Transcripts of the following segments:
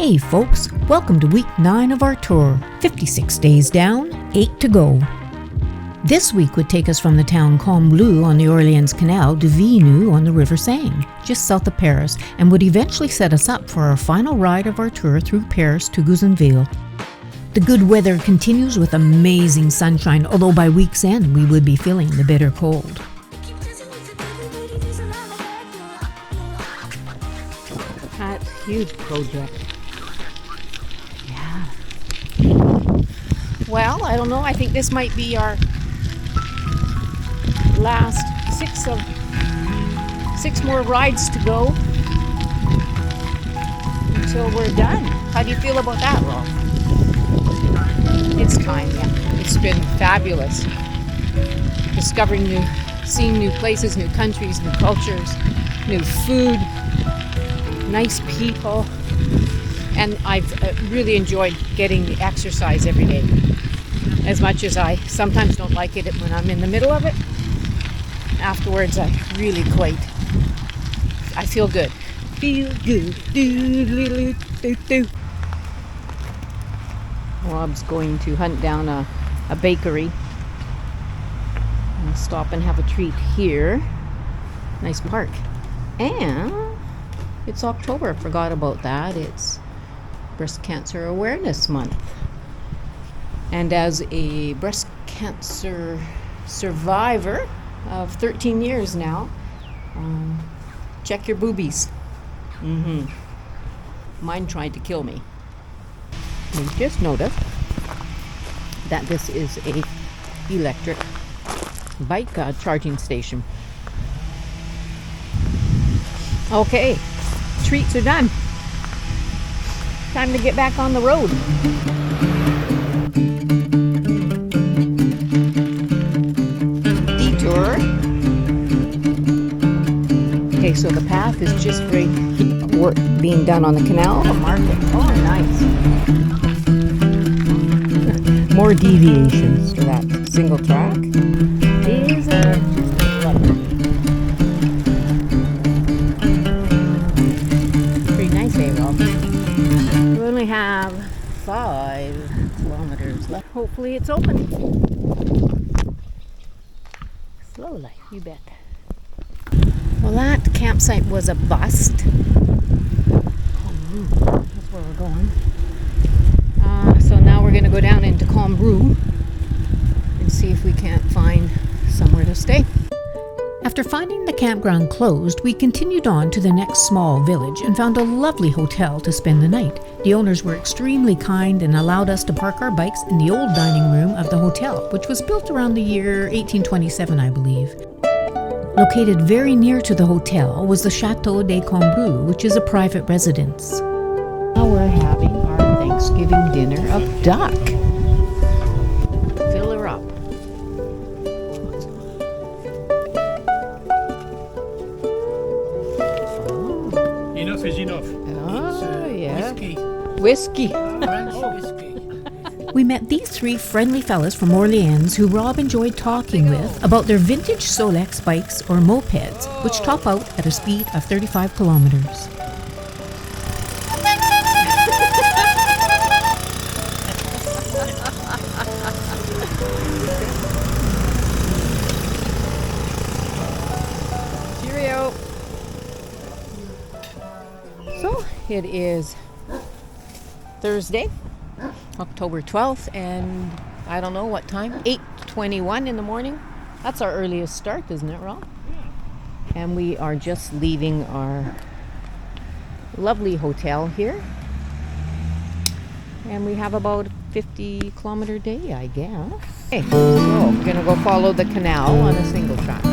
Hey folks, welcome to week 9 of our tour. 56 days down, 8 to go. This week would take us from the town Combloux on the Orleans Canal to Villeneuve on the River Seine, just south of Paris, and would eventually set us up for our final ride of our tour through Paris to Gouzenville. The good weather continues with amazing sunshine, although by week's end we would be feeling the bitter cold. That huge project. Yeah. Well, I don't know. I think this might be our last six more rides to go until we're done. How do you feel about that, Rob? It's time, yeah. It's been fabulous. Seeing new places, new countries, new cultures, new food, nice people, and I've really enjoyed getting the exercise every day. As much as I sometimes don't like it when I'm in the middle of it, afterwards I feel good. Feel good. Rob's going to hunt down a bakery. I'll stop and have a treat here. Nice park. And it's October, forgot about that. It's Breast Cancer Awareness Month. And as a breast cancer survivor of 13 years now, check your boobies. Mine tried to kill me. You just noticed that this is a electric bike charging station. Okay, treats are done. Time to get back on the road. Detour. Okay, so the path is just great. Work being done on the canal. Oh, market. Oh, nice. More deviations to that single track. These are just lovely. Pretty nice, eh, Rob? We only have 5 kilometers left. Hopefully it's open. Slowly, you bet. Well, that campsite was a bust. That's where we're going. So now we're going to go down into Combloux and see if we can't find somewhere to stay. After finding the campground closed, we continued on to the next small village and found a lovely hotel to spend the night. The owners were extremely kind and allowed us to park our bikes in the old dining room of the hotel, which was built around the year 1827, I believe. Located very near to the hotel was the Chateau de Combloux, which is a private residence. Now we're having our Thanksgiving dinner of duck. Fill her up. Enough is enough. Oh, yeah. Whiskey. Whiskey. French whiskey. We met these 3 friendly fellas from Orleans who Rob enjoyed talking with about their vintage Solex bikes or mopeds, which top out at a speed of 35 kilometers. Cheerio. So it is Thursday, October 12th, and I don't know what time, 8:21 in the morning. That's our earliest start, isn't it, Rob? Yeah. And we are just leaving our lovely hotel here. And we have about a 50-kilometer day, I guess. Okay, so we're going to go follow the canal on a single track.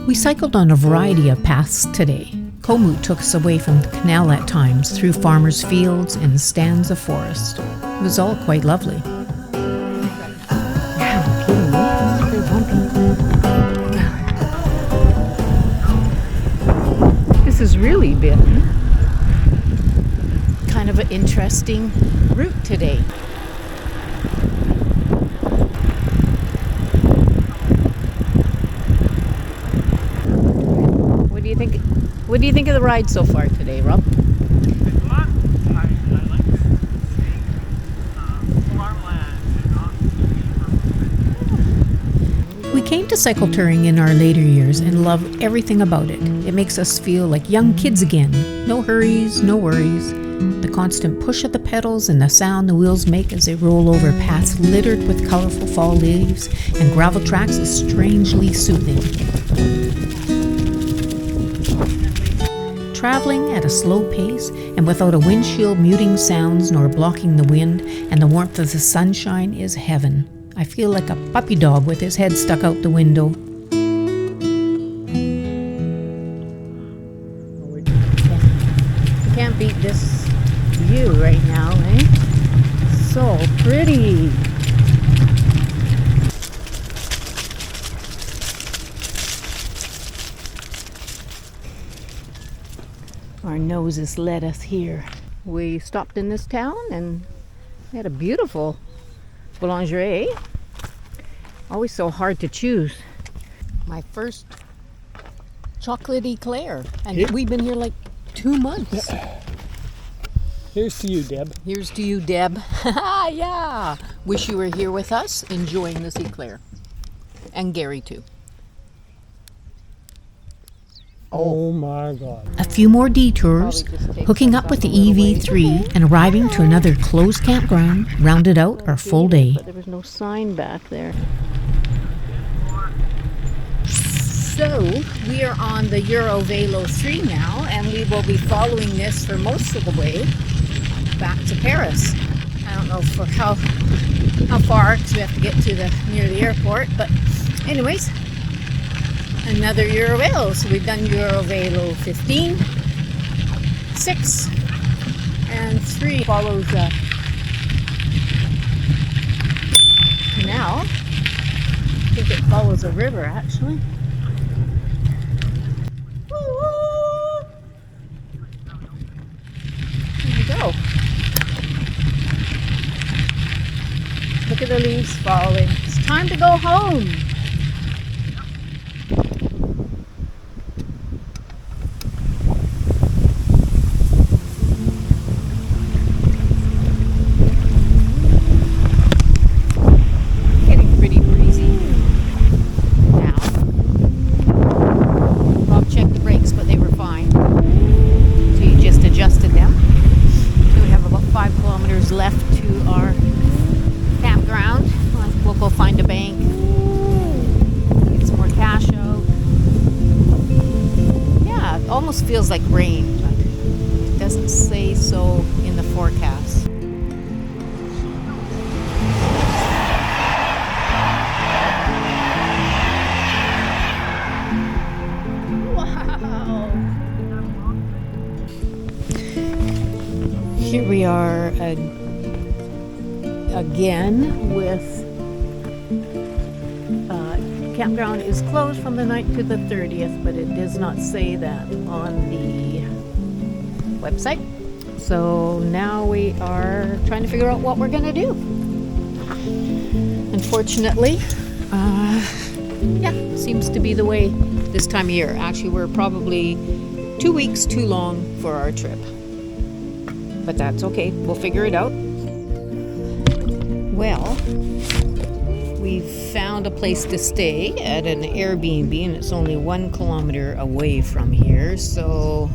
We cycled on a variety of paths today. Combloux took us away from the canal at times, through farmers' fields and stands of forest. It was all quite lovely. Yeah, I'm kidding you. It's pretty bumpy. This has really been kind of an interesting route today. What do you think of the ride so far today, Rob? We came to cycle touring in our later years and love everything about it. It makes us feel like young kids again. No hurries, no worries. The constant push of the pedals and the sound the wheels make as they roll over paths littered with colorful fall leaves and gravel tracks is strangely soothing. Traveling at a slow pace and without a windshield muting sounds nor blocking the wind and the warmth of the sunshine is heaven. I feel like a puppy dog with his head stuck out the window. You can't beat this view right now, eh? So pretty. Our noses led us here. We stopped in this town and had a beautiful boulangerie. Always so hard to choose. My first chocolate eclair. And we've been here like 2 months. Here's to you, Deb. Here's to you, Deb. Yeah. Wish you were here with us enjoying this eclair. And Gary too. Oh my God. A few more detours, hooking up with the EV3 and arriving to another closed campground rounded out our full day. But there was no sign back there. So we are on the EuroVelo 3 now, and we will be following this for most of the way back to Paris. I don't know for how far, because we have to get to near the airport, but anyways, another EuroVelo. So we've done EuroVelo 15, 6, and 3 follows a canal. I think it follows a river actually. There we go. Look at the leaves falling. It's time to go home. Left to our campground. We'll go find a bank, get some more cash out. Yeah, it almost feels like rain, but it doesn't say so in the forecast. Wow! Here we are again with campground is closed from the 9th to the 30th, but it does not say that on the website. So now we are trying to figure out what we're going to do. Unfortunately, yeah, seems to be the way this time of year. Actually, we're probably 2 weeks too long for our trip. But that's okay, we'll figure it out. Well, we've found a place to stay at an Airbnb, and it's only 1 kilometer away from here. So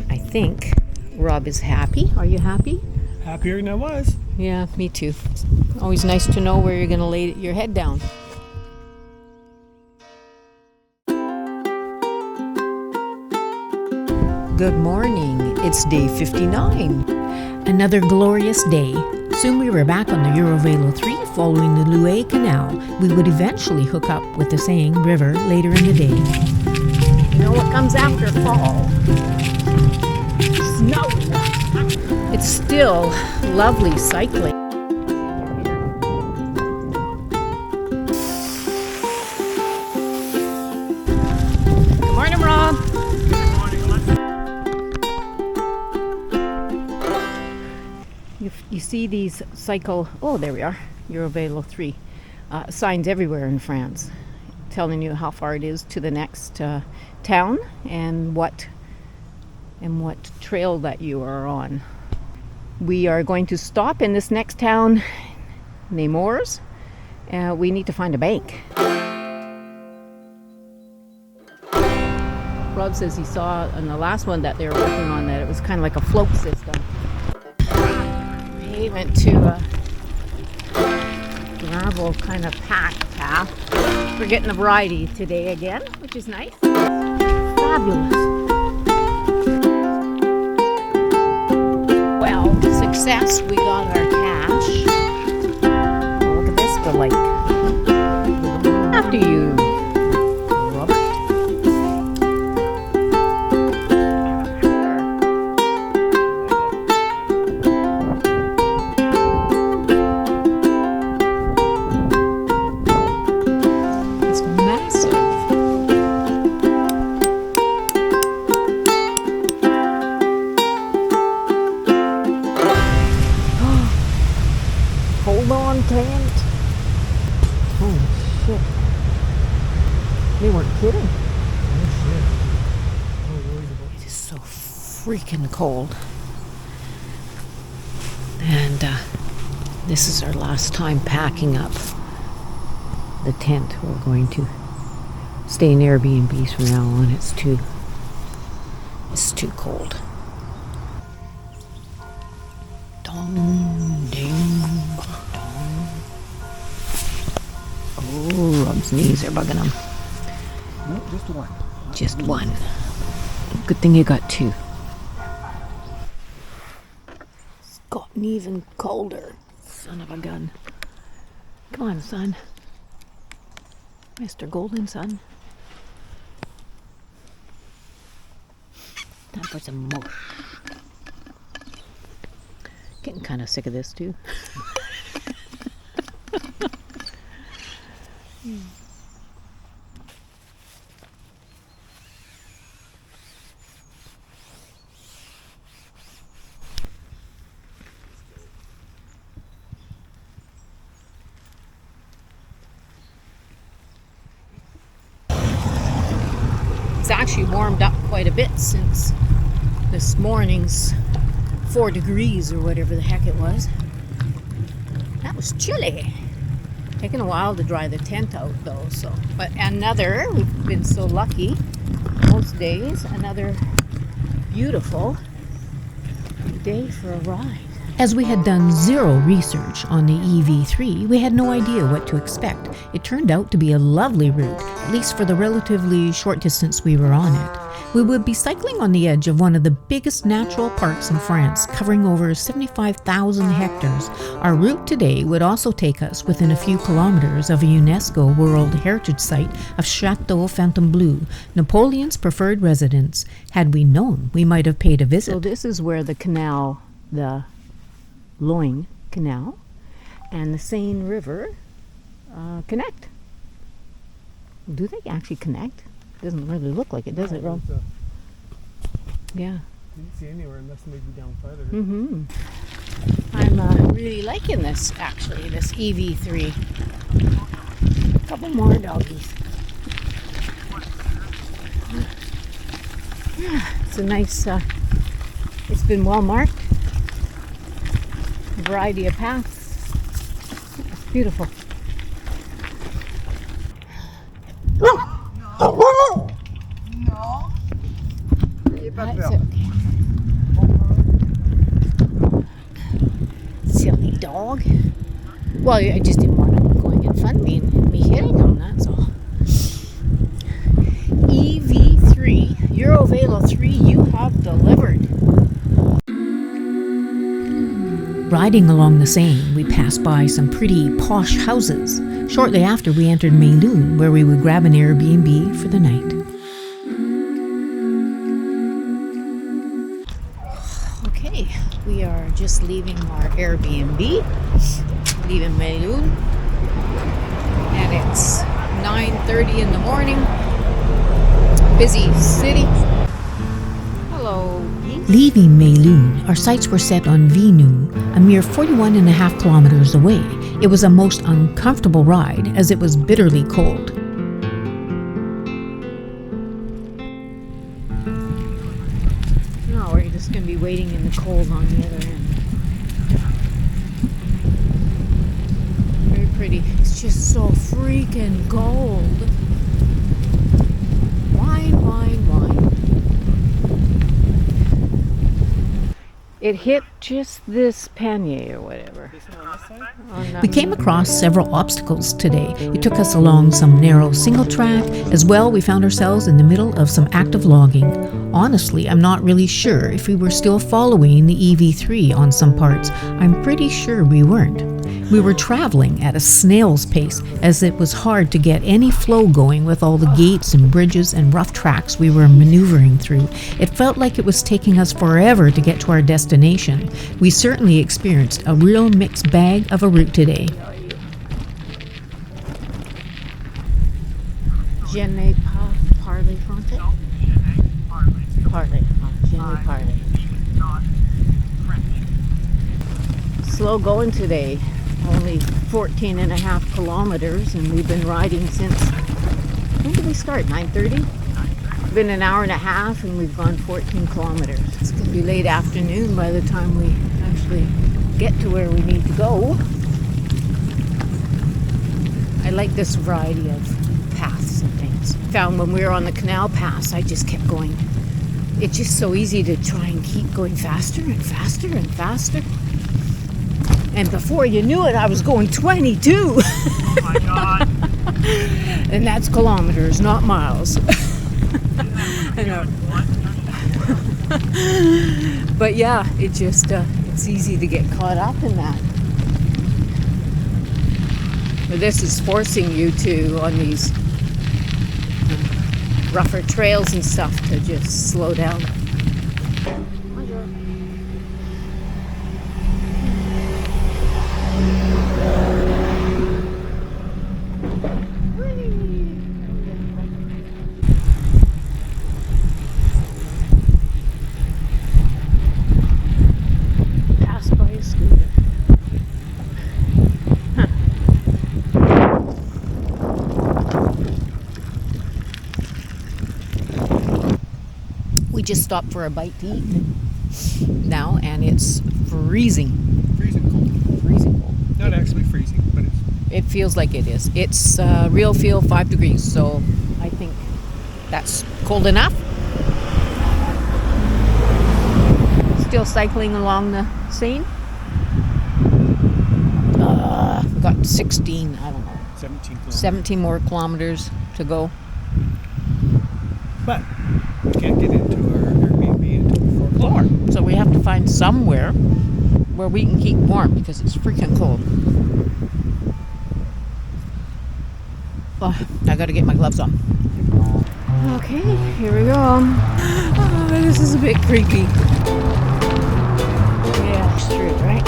I think Rob is happy. Are you happy? Happier than I was. Yeah, me too. It's always nice to know where you're going to lay your head down. Good morning. It's day 59. Another glorious day. Soon we were back on the EuroVelo 3 following the EV3 Canal. We would eventually hook up with the Seine River later in the day. You know what comes after fall? Snow. It's still lovely cycling. Good morning, Rob. You see these oh, there we are, EuroVelo 3 signs everywhere in France telling you how far it is to the next town and what and what trail that you are on. We are going to stop in this next town, Nemours. We need to find a bank. Rob says he saw on the last one that they were working on that it was kind of like a float system. We went to a gravel kind of packed path. We're getting a variety today again, which is nice. Fabulous. Well, success. We got our cash. Oh, look at this delight. After you, Robert. It's massive. Hold on, Clint. Holy shit. They weren't kidding. It is so freaking cold. And this is our last time packing up the tent. We're going to stay in Airbnbs from now on. It's too cold. Dong, ding, dong. Oh, Rob's knees are bugging him. No, just one. Just one. Good thing you got two. It's gotten even colder. Son of a gun. Come on, son. Mr. Golden Son. Time for some mush. Getting kind of sick of this too. It's actually warmed up quite a bit since this morning's 4 degrees or whatever the heck it was. That was chilly. Taking a while to dry the tent out though, so. But we've been so lucky most days, another beautiful day for a ride. As we had done zero research on the EV3, we had no idea what to expect. It turned out to be a lovely route, at least for the relatively short distance we were on it. We would be cycling on the edge of one of the biggest natural parks in France, covering over 75,000 hectares. Our route today would also take us within a few kilometers of a UNESCO World Heritage Site of Chateau Fontainebleau, Napoleon's preferred residence. Had we known, we might have paid a visit. So this is where the canal, the Loing Canal, and the Seine River connect. Do they actually connect? Doesn't really look like it, does it, Rob? Yeah. Didn't see anywhere unless maybe down farther. Mm-hmm. I'm really liking this, actually, this EV3. A couple more doggies. Yeah, it's a nice, it's been well marked. A variety of paths. It's beautiful. That's okay. Silly dog. Well, I just didn't want him going in front of me and me hitting him, that's all. EV3, EuroVelo 3, you have delivered. Riding along the Seine, we passed by some pretty posh houses. Shortly after, we entered Melun, where we would grab an Airbnb for the night. Okay, we are just leaving our Airbnb, leaving Melun, and it's 9:30 in the morning. Busy city. Hello. Leaving Melun, our sights were set on Vinu, a mere 41.5 kilometers away. It was a most uncomfortable ride as it was bitterly cold. just going to be waiting in the cold on the other end. Very pretty. It's just so freaking gold. Wine, wine, wine. It hit just this pannier or whatever. We came across several obstacles today. It took us along some narrow single track. As well, we found ourselves in the middle of some active logging. Honestly, I'm not really sure if we were still following the EV3 on some parts. I'm pretty sure we weren't. We were traveling at a snail's pace, as it was hard to get any flow going with all the gates and bridges and rough tracks we were maneuvering through. It felt like it was taking us forever to get to our destination. We certainly experienced a real mixed bag of a route today. Je n'ai pas parlé français. Parlé. Je n'ai parlé. Slow going today. Only 14 and a half kilometers, and we've been riding since, when did we start? 9:30? Been an hour and a half, and we've gone 14 kilometers. It's going to be late afternoon by the time we actually get to where we need to go. I like this variety of paths and things. Found when we were on the canal pass, I just kept going. It's just so easy to try and keep going faster and faster and faster. And before you knew it, I was going 22. Oh my God. And that's kilometers, not miles. I know. But yeah, it just, it's easy to get caught up in that. But this is forcing you to, on these rougher trails and stuff, to just slow down. We just stopped for a bite to eat now, and it's freezing. Freezing cold. Freezing cold. Not actually freezing, but it's... It feels like it is. It's real feel 5 degrees, so I think that's cold enough. Still cycling along the Seine. We've got 16, I don't know, 17 kilometers. 17 more kilometers to go. But we can't get into our Airbnb until 4 o'clock. So we have to find somewhere where we can keep warm because it's freaking cold. Oh, I gotta get my gloves on. Okay, here we go. Oh, this is a bit creepy. Yeah, it's true, right?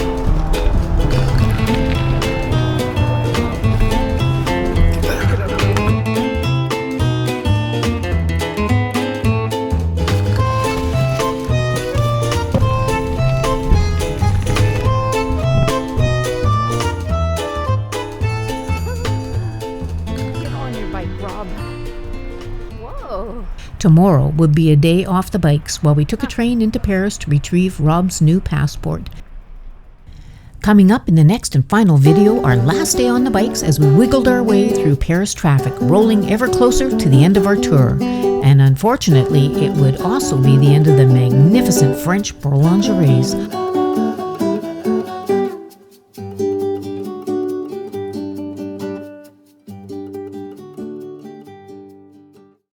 Tomorrow would be a day off the bikes while we took a train into Paris to retrieve Rob's new passport. Coming up in the next and final video, our last day on the bikes as we wiggled our way through Paris traffic, rolling ever closer to the end of our tour. And unfortunately, it would also be the end of the magnificent French boulangeries.